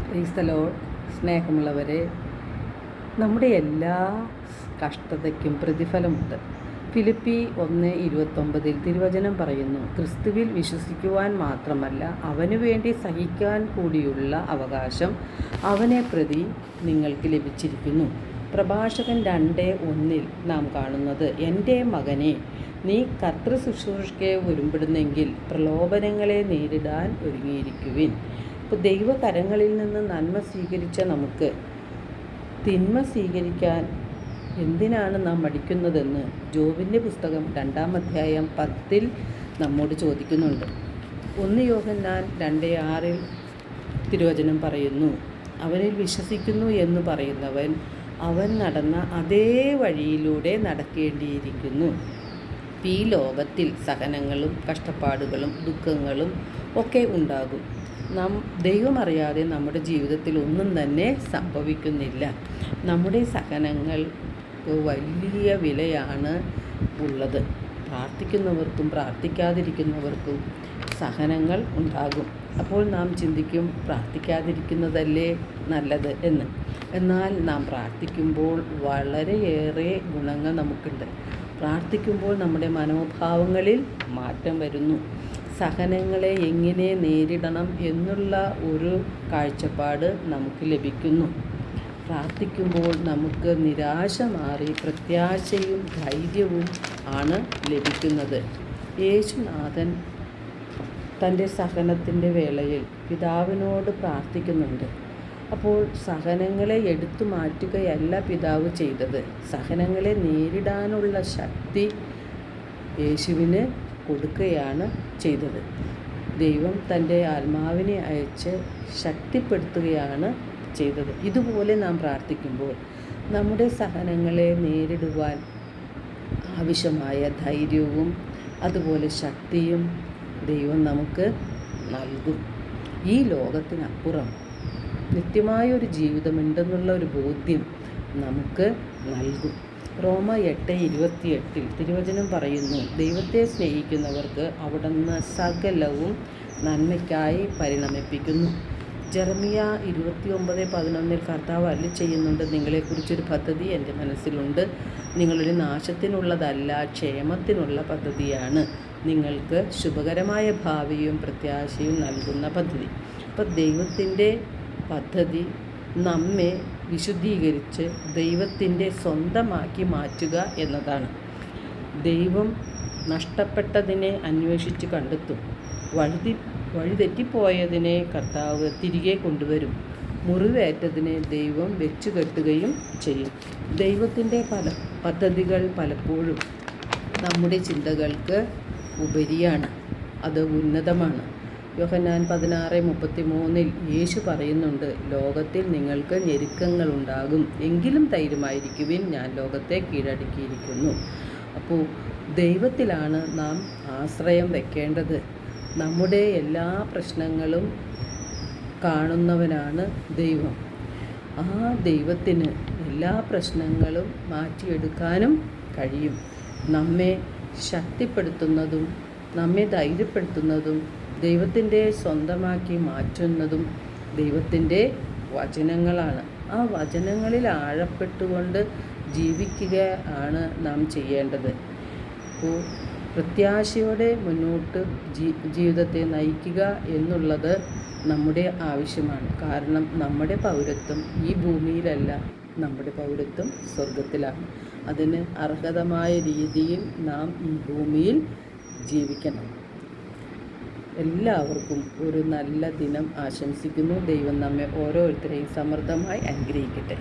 Praise the Lord. സ്നേഹമുള്ളവരെ, നമ്മുടെ എല്ലാ കഷ്ടതയ്ക്കും പ്രതിഫലമുണ്ട്. ഫിലിപ്പി 1:29 തിരുവചനം പറയുന്നു, ക്രിസ്തുവിൽ വിശ്വസിക്കുവാൻ മാത്രമല്ല അവനു വേണ്ടി സഹിക്കാൻ കൂടിയുള്ള അവകാശം അവനെ പ്രതി നിങ്ങൾക്ക് ലഭിച്ചിരിക്കുന്നു. പ്രഭാഷകൻ 2:1 നാം കാണുന്നത്, എൻ്റെ മകനെ, നീ കർത്തൃശുശ്രൂഷയ്ക്ക് ഒരുമ്പെടുന്നെങ്കിൽ പ്രലോഭനങ്ങളെ നേരിടാൻ ഒരുങ്ങിയിരിക്കുവിൻ. ഇപ്പോൾ ദൈവകരങ്ങളിൽ നിന്ന് നന്മ സ്വീകരിച്ച നമുക്ക് തിന്മ സ്വീകരിക്കാൻ എന്തിനാണ് നാം മടിക്കുന്നതെന്ന് ജോബിൻ്റെ പുസ്തകം 2-ാം അധ്യായം 10 നമ്മോട് ചോദിക്കുന്നുണ്ട്. 1 യോഹന്നാൻ 2:6 തിരുവചനം പറയുന്നു, അവനിൽ വിശ്വസിക്കുന്നു എന്ന് പറയുന്നവൻ അവൻ നടന്ന അതേ വഴിയിലൂടെ നടക്കേണ്ടിയിരിക്കുന്നു. ഈ ലോകത്തിൽ സഹനങ്ങളും കഷ്ടപ്പാടുകളും ദുഃഖങ്ങളും ഒക്കെ ഉണ്ടാകും. ദൈവമറിയാതെ നമ്മുടെ ജീവിതത്തിൽ ഒന്നും തന്നെ സംഭവിക്കുന്നില്ല. നമ്മുടെ സഹനങ്ങൾക്ക് വലിയ വിലയാണ് ഉള്ളത്. പ്രാർത്ഥിക്കുന്നവർക്കും പ്രാർത്ഥിക്കാതിരിക്കുന്നവർക്കും സഹനങ്ങൾ ഉണ്ടാകും. അപ്പോൾ നാം ചിന്തിക്കും, പ്രാർത്ഥിക്കാതിരിക്കുന്നതല്ലേ നല്ലത് എന്ന്. എന്നാൽ നാം പ്രാർത്ഥിക്കുമ്പോൾ വളരെയേറെ ഗുണങ്ങൾ നമുക്കുണ്ട്. പ്രാർത്ഥിക്കുമ്പോൾ നമ്മുടെ മനോഭാവങ്ങളിൽ മാറ്റം വരുന്നു. സഹനങ്ങളെ എങ്ങനെ നേരിടണം എന്നുള്ള ഒരു കാഴ്ചപ്പാട് നമുക്ക് ലഭിക്കുന്നു. പ്രാർത്ഥിക്കുമ്പോൾ നമുക്ക് നിരാശ മാറി പ്രത്യാശയും ധൈര്യവും ആണ് ലഭിക്കുന്നത്. യേശുനാഥൻ തൻ്റെ സഹനത്തിൻ്റെ വേളയിൽ പിതാവിനോട് പ്രാർത്ഥിക്കുന്നുണ്ട്. അപ്പോൾ സഹനങ്ങളെ എടുത്തു മാറ്റുകയല്ല പിതാവ് ചെയ്തത്, സഹനങ്ങളെ നേരിടാനുള്ള ശക്തി യേശുവിന് കൊടുക്കുകയാണ് ചെയ്തത്. ദൈവം തൻ്റെ ആത്മാവിനെ അയച്ച് ശക്തിപ്പെടുത്തുകയാണ് ചെയ്തത്. ഇതുപോലെ നാം പ്രാർത്ഥിക്കുമ്പോൾ നമ്മുടെ സഹനങ്ങളെ നേരിടുവാൻ ആവശ്യമായ ധൈര്യവും അതുപോലെ ശക്തിയും ദൈവം നമുക്ക് നൽകും. ഈ ലോകത്തിനപ്പുറം നിത്യമായൊരു ജീവിതമുണ്ടെന്നുള്ള ഒരു ബോധ്യം നമുക്ക് നൽകും. റോമ 8:28 തിരുവചനം പറയുന്നു, ദൈവത്തെ സ്നേഹിക്കുന്നവർക്ക് അവിടുന്ന് സകലവും നന്മയ്ക്കായി പരിണമിപ്പിക്കുന്നു. ജെറമിയ 29:11 കർത്താവ് അരുളി ചെയ്യുന്നുണ്ട്, നിങ്ങളെക്കുറിച്ചൊരു പദ്ധതി എൻ്റെ മനസ്സിലുണ്ട്, നിങ്ങളുടെ നാശത്തിനുള്ളതല്ല ക്ഷേമത്തിനുള്ള പദ്ധതിയാണ്, നിങ്ങൾക്ക് ശുഭകരമായ ഭാവിയും പ്രത്യാശയും നൽകുന്ന പദ്ധതി. അപ്പോൾ ദൈവത്തിൻ്റെ പദ്ധതി നമ്മെ വിശുദ്ധീകരിച്ച് ദൈവത്തിൻ്റെ സ്വന്തമാക്കി മാറ്റുക എന്നതാണ്. ദൈവം നഷ്ടപ്പെട്ടതിനെ അന്വേഷിച്ച് കണ്ടെത്തും. വഴിതെറ്റിപ്പോയതിനെ കർത്താവ് തിരികെ കൊണ്ടുവരും. മുറിവേറ്റതിനെ ദൈവം വെച്ചു കെട്ടുകയും ചെയ്യും. ദൈവത്തിൻ്റെ പദ്ധതികൾ പലപ്പോഴും നമ്മുടെ ചിന്തകൾക്ക് ഉപരിയാണ്, അത് ഉന്നതമാണ്. യോഹന്നാൻ 16:33 യേശു പറയുന്നുണ്ട്, ലോകത്തിൽ നിങ്ങൾക്ക് ഞെരുക്കങ്ങളുണ്ടാകും, എങ്കിലും ധൈര്യമായിരിക്കുവിൻ, ഞാൻ ലോകത്തെ കീഴടക്കിയിരിക്കുന്നു. അപ്പോൾ ദൈവത്തിലാണ് നാം ആശ്രയം വെക്കേണ്ടത്. നമ്മുടെ എല്ലാ പ്രശ്നങ്ങളും കാണുന്നവനാണ് ദൈവം. ആ ദൈവത്തിന് എല്ലാ പ്രശ്നങ്ങളും മാറ്റിയെടുക്കാനും കഴിയും. നമ്മെ ശക്തിപ്പെടുത്തുന്നതും നമ്മെ ധൈര്യപ്പെടുത്തുന്നതും ദൈവത്തിൻ്റെ സ്വന്തമാക്കി മാറ്റുന്നതും ദൈവത്തിൻ്റെ വചനങ്ങളാണ്. ആ വചനങ്ങളിൽ ആഴപ്പെട്ടുകൊണ്ട് ജീവിക്കുക ആണ് നാം ചെയ്യേണ്ടത്. അപ്പോൾ പ്രത്യാശയോടെ മുന്നോട്ട് ജീവിതത്തെ നയിക്കുക എന്നുള്ളത് നമ്മുടെ ആവശ്യമാണ്. കാരണം നമ്മുടെ പൗരത്വം ഈ ഭൂമിയിലല്ല, നമ്മുടെ പൗരത്വം സ്വർഗത്തിലാണ്. അതിന് അർഹതമായ രീതിയിൽ നാം ഈ ഭൂമിയിൽ ജീവിക്കണം. എല്ലാവർക്കും ഒരു നല്ല ദിനം ആശംസിക്കുന്നു. ദൈവം നമ്മെ ഓരോരുത്തരെയും സമൃദ്ധമായി അനുഗ്രഹിക്കട്ടെ.